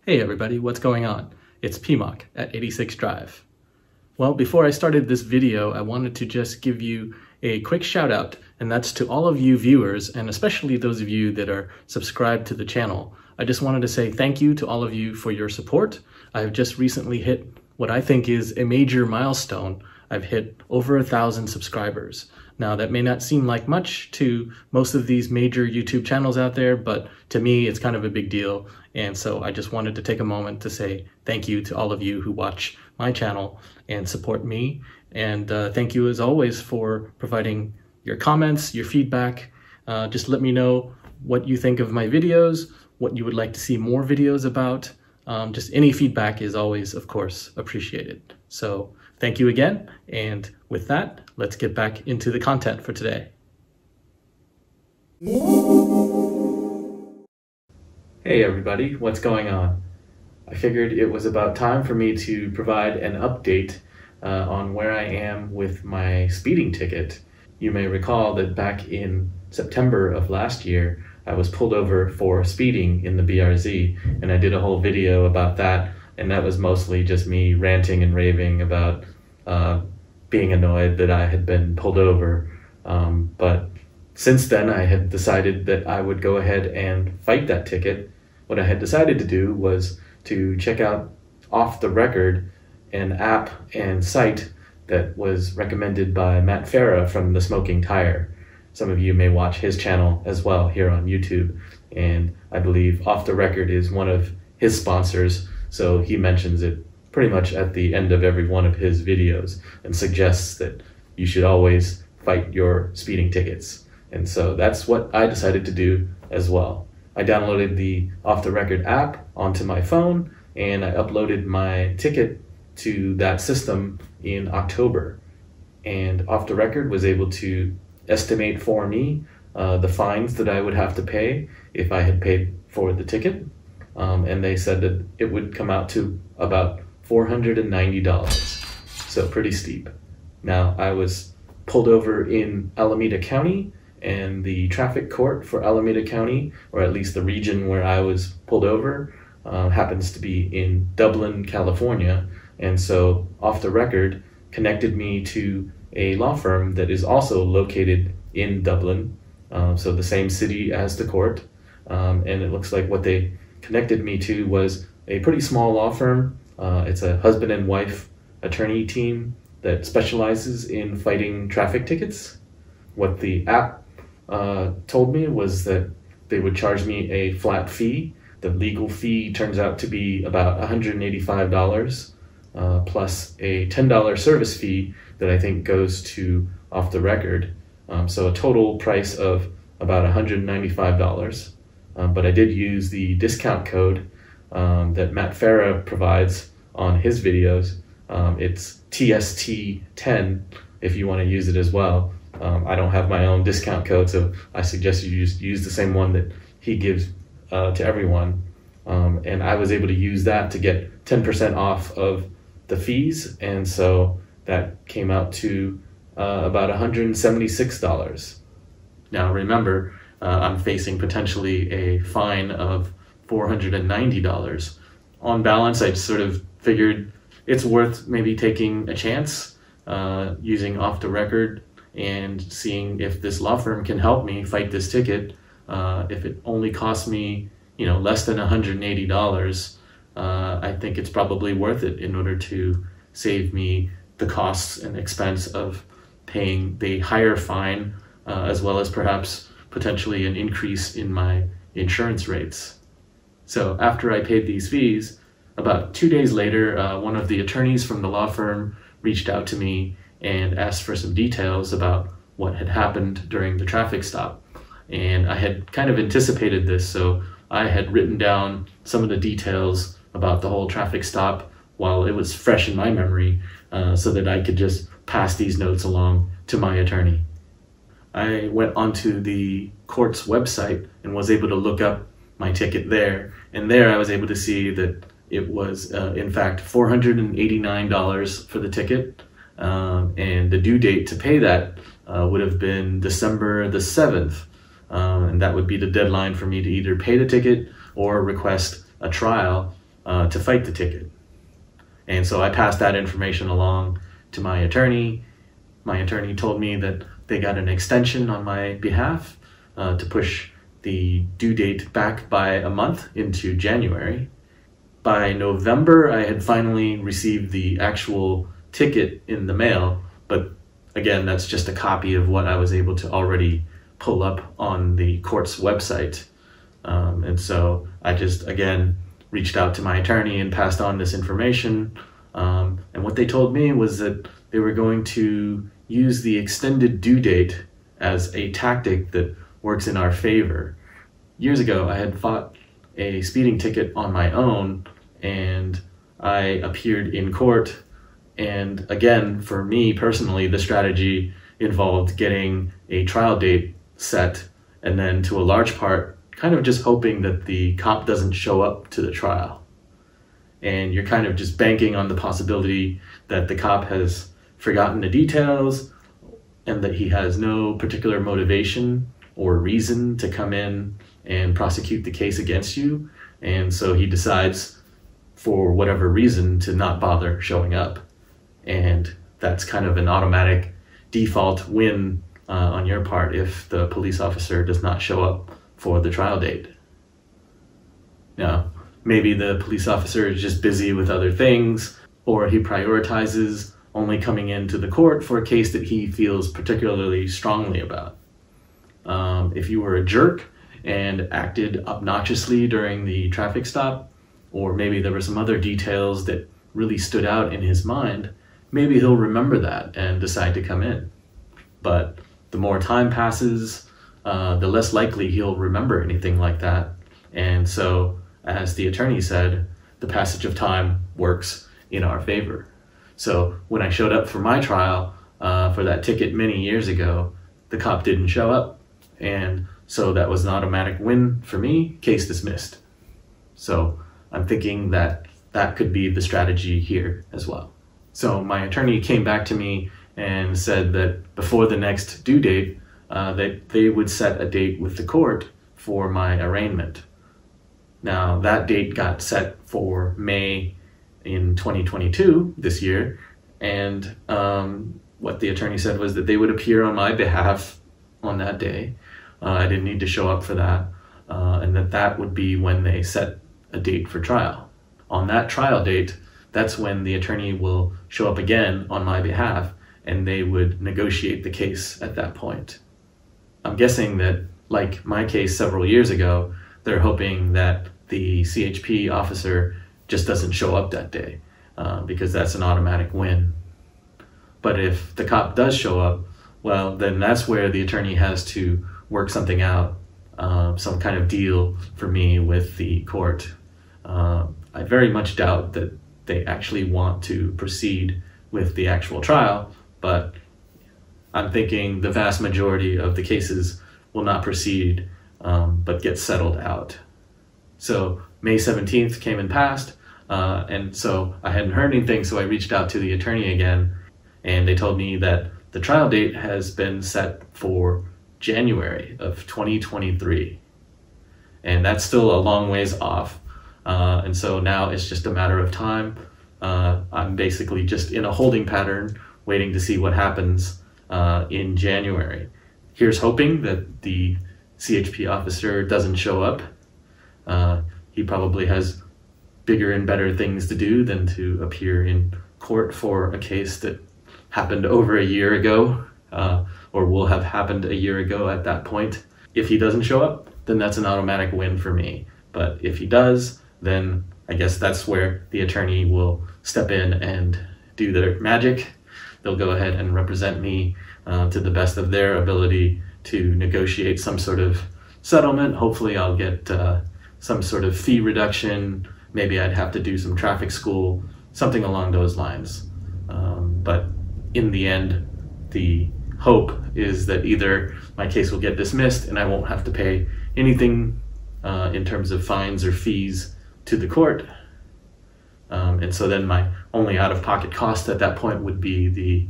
Hey everybody, what's going on? It's PMOC at 86 Drive. Well, before I started this video, I wanted to just give you a quick shout out, and that's to all of you viewers, and especially those of you that are subscribed to the channel. I just wanted to say thank you to all of you for your support. I've just recently hit what I think is a major milestone. I've hit over 1,000 subscribers. Now, that may not seem like much to most of these major YouTube channels out there, but to me, it's kind of a big deal. And so I just wanted to take a moment to say thank you to all of you who watch my channel and support me. And thank you as always for providing your comments, your feedback. Just let me know what you think of my videos, what you would like to see more videos about. Just any feedback is always, of course, appreciated. So thank you again. And with that, let's get back into the content for today. Hey everybody, what's going on? I figured it was about time for me to provide an update on where I am with my speeding ticket. You may recall that back in September of last year, I was pulled over for speeding in the BRZ, and I did a whole video about that, and that was mostly just me ranting and raving about being annoyed that I had been pulled over. But since then, I had decided that I would go ahead and fight that ticket. What I had decided to do was to check out Off the Record, an app and site that was recommended by Matt Farah from The Smoking Tire. Some of you may watch his channel as well here on YouTube, and I believe Off the Record is one of his sponsors, so he mentions it pretty much at the end of every one of his videos and suggests that you should always fight your speeding tickets. And so that's what I decided to do as well. I downloaded the Off the Record app onto my phone, and I uploaded my ticket to that system in October. And Off the Record was able to estimate for me the fines that I would have to pay if I had paid for the ticket. And they said that it would come out to about $490, so pretty steep. Now, I was pulled over in Alameda County, and the traffic court for Alameda County, or at least the region where I was pulled over, happens to be in Dublin, California. And so Off the Record connected me to a law firm that is also located in Dublin, so the same city as the court. And it looks like what they connected me to was a pretty small law firm. It's a husband and wife attorney team that specializes in fighting traffic tickets. What the app told me was that they would charge me a flat fee. The legal fee turns out to be about $185, plus a $10 service fee that I think goes to Off the Record. So a total price of about $195. But I did use the discount code that Matt Farah provides on his videos. It's TST10 if you want to use it as well. I don't have my own discount code, so I suggest you use the same one that he gives to everyone. And I was able to use that to get 10% off of the fees, and so that came out to about $176. Now remember, I'm facing potentially a fine of $490. On balance, I just sort of figured it's worth maybe taking a chance using Off the Record and seeing if this law firm can help me fight this ticket. If it only costs me, less than $180, I think it's probably worth it in order to save me the costs and expense of paying the higher fine, as well as perhaps potentially an increase in my insurance rates. So after I paid these fees, about 2 days later, one of the attorneys from the law firm reached out to me and asked for some details about what had happened during the traffic stop. And I had kind of anticipated this, so I had written down some of the details about the whole traffic stop while it was fresh in my memory, so that I could just pass these notes along to my attorney. I went onto the court's website and was able to look up my ticket there, and there I was able to see that it was in fact $489 for the ticket. And the due date to pay that would have been December the 7th. And that would be the deadline for me to either pay the ticket or request a trial. to fight the ticket. And so I passed that information along to my attorney. My attorney told me that they got an extension on my behalf to push the due date back by a month into January. By November, I had finally received the actual ticket in the mail, but again, that's just a copy of what I was able to already pull up on the court's website. And so I just, again, reached out to my attorney and passed on this information. And what they told me was that they were going to use the extended due date as a tactic that works in our favor. Years ago, I had fought a speeding ticket on my own, and I appeared in court. And again, for me personally, the strategy involved getting a trial date set, and then to a large part, kind of just hoping that the cop doesn't show up to the trial. And you're kind of just banking on the possibility that the cop has forgotten the details and that he has no particular motivation or reason to come in and prosecute the case against you. And so he decides, for whatever reason, to not bother showing up. And that's kind of an automatic default win on your part if the police officer does not show up for the trial date. Now, maybe the police officer is just busy with other things, or he prioritizes only coming into the court for a case that he feels particularly strongly about. If you were a jerk and acted obnoxiously during the traffic stop, or maybe there were some other details that really stood out in his mind, maybe he'll remember that and decide to come in. But the more time passes, the less likely he'll remember anything like that. And so, as the attorney said, the passage of time works in our favor. So when I showed up for my trial for that ticket many years ago, the cop didn't show up. And so that was an automatic win for me, case dismissed. So I'm thinking that that could be the strategy here as well. So my attorney came back to me and said that before the next due date, that they would set a date with the court for my arraignment. Now that date got set for May in 2022, this year, and what the attorney said was that they would appear on my behalf on that day. I didn't need to show up for that, and that would be when they set a date for trial. On that trial date, that's when the attorney will show up again on my behalf, and they would negotiate the case at that point. I'm guessing that, like my case several years ago, they're hoping that the CHP officer just doesn't show up that day, because that's an automatic win. But if the cop does show up, well, then that's where the attorney has to work something out, some kind of deal for me with the court. I very much doubt that they actually want to proceed with the actual trial, but I'm thinking the vast majority of the cases will not proceed, but get settled out. So May 17th came and passed, and so I hadn't heard anything, so I reached out to the attorney again, and they told me that the trial date has been set for January of 2023. And that's still a long ways off. And so now it's just a matter of time. I'm basically just in a holding pattern, waiting to see what happens in January. Here's hoping that the CHP officer doesn't show up. He probably has bigger and better things to do than to appear in court for a case that happened over a year ago, or will have happened a year ago at that point. If he doesn't show up, then that's an automatic win for me. But if he does, then I guess that's where the attorney will step in and do their magic. They'll go ahead and represent me to the best of their ability to negotiate some sort of settlement. Hopefully I'll get some sort of fee reduction. Maybe I'd have to do some traffic school, something along those lines. But in the end, the hope is that either my case will get dismissed and I won't have to pay anything in terms of fines or fees to the court. And so then my only out-of-pocket cost at that point would be the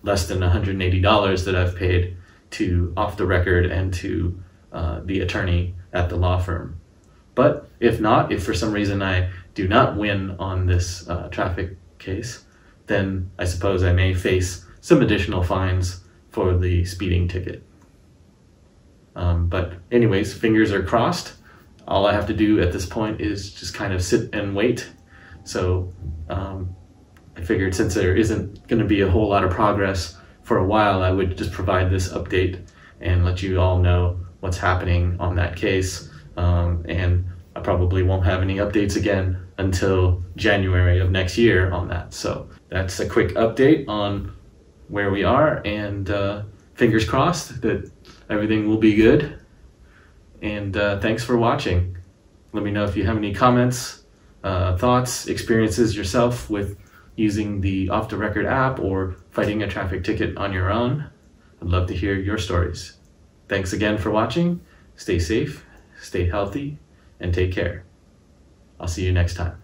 less than $180 that I've paid to Off the Record and to the attorney at the law firm. But if not, if for some reason I do not win on this traffic case, then I suppose I may face some additional fines for the speeding ticket. But anyways, fingers are crossed. All I have to do at this point is just kind of sit and wait. So I figured since there isn't going to be a whole lot of progress for a while, I would just provide this update and let you all know what's happening on that case. And I probably won't have any updates again until January of next year on that. So that's a quick update on where we are, and fingers crossed that everything will be good. And thanks for watching. Let me know if you have any comments, thoughts, experiences yourself with using the Off the Record app or fighting a traffic ticket on your own. I'd love to hear your stories. Thanks again for watching. Stay safe, stay healthy, and take care. I'll see you next time.